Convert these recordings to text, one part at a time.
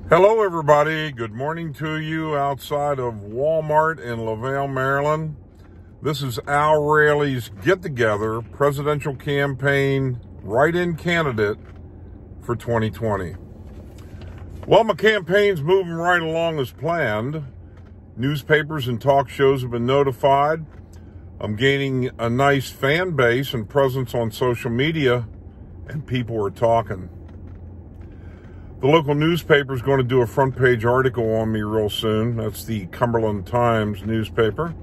Hello, everybody. Good morning to you outside of Walmart in LaVale, Maryland. This is Al Raley's get-together presidential campaign write-in candidate for 2020. Well, my campaign's moving right along as planned. Newspapers and talk shows have been notified. I'm gaining a nice fan base and presence on social media, and people are talking. The local newspaper is going to do a front page article on me real soon. That's the Cumberland Times newspaper.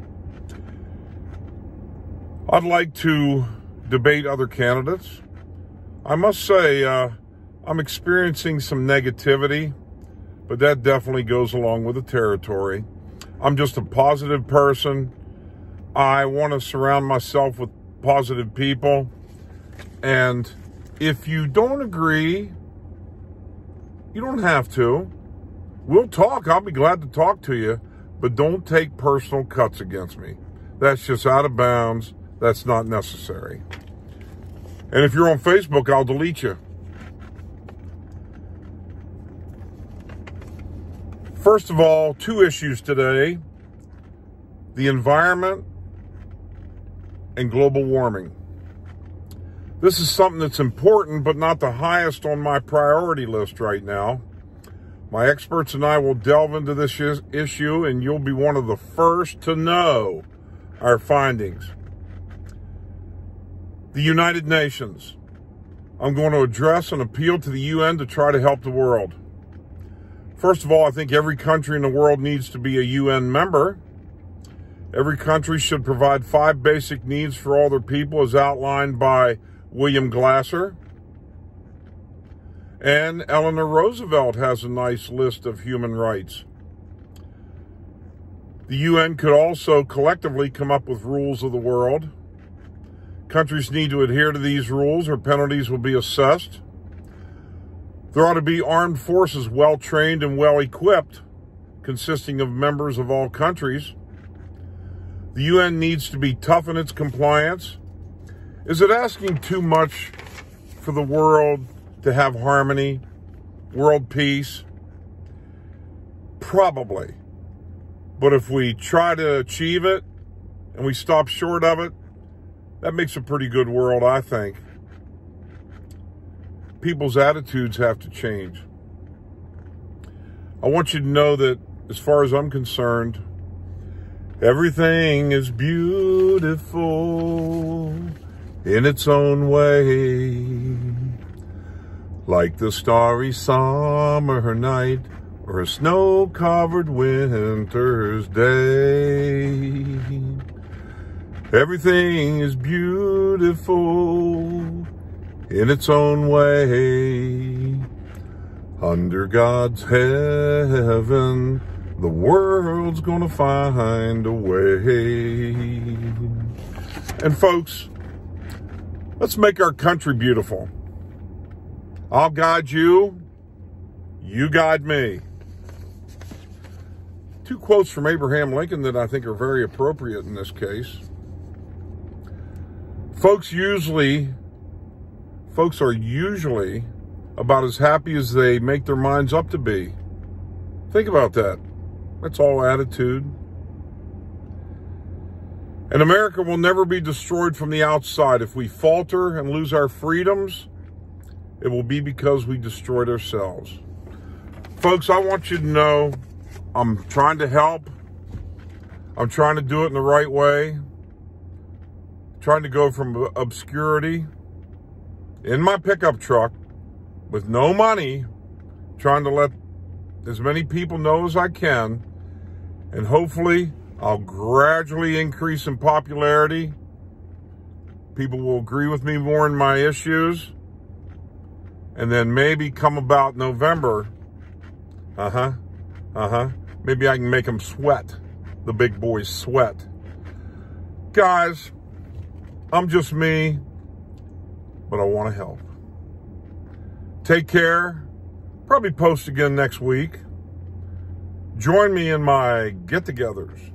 I'd like to debate other candidates. I must say, I'm experiencing some negativity, but that definitely goes along with the territory. I'm just a positive person. I want to surround myself with positive people. And if you don't agree, you don't have to. We'll talk. I'll be glad to talk to you, but don't take personal cuts against me. That's just out of bounds. That's not necessary. And if you're on Facebook, I'll delete you. First of all, two issues today: the environment and global warming. This is something that's important, but not the highest on my priority list right now. My experts and I will delve into this issue, and you'll be one of the first to know our findings. The United Nations. I'm going to address and appeal to the UN to try to help the world. First of all, I think every country in the world needs to be a UN member. Every country should provide 5 basic needs for all their people, as outlined by William Glasser. And Eleanor Roosevelt has a nice list of human rights. The UN could also collectively come up with rules of the world. Countries need to adhere to these rules or penalties will be assessed. There ought to be armed forces well trained and well equipped, consisting of members of all countries. The UN needs to be tough in its compliance. Is it asking too much for the world to have harmony, world peace? Probably. But if we try to achieve it and we stop short of it, that makes a pretty good world, I think. People's attitudes have to change. I want you to know that, as far as I'm concerned, everything is beautiful in its own way, like the starry summer night or a snow-covered winter's day. Everything is beautiful in its own way. Under God's heaven, the world's gonna find a way. And folks, let's make our country beautiful. I'll guide you, you guide me. 2 quotes from Abraham Lincoln that I think are very appropriate in this case. Folks are usually about as happy as they make their minds up to be. Think about that. That's all attitude. And America will never be destroyed from the outside. If we falter and lose our freedoms, it will be because we destroyed ourselves. Folks, I want you to know I'm trying to help. I'm trying to do it in the right way. Trying to go from obscurity in my pickup truck with no money, trying to let as many people know as I can, and hopefully I'll gradually increase in popularity. People will agree with me more in my issues, and then maybe come about November, maybe I can make them sweat, the big boys sweat. Guys, I'm just me, but I want to help. Take care. Probably post again next week. Join me in my get-togethers.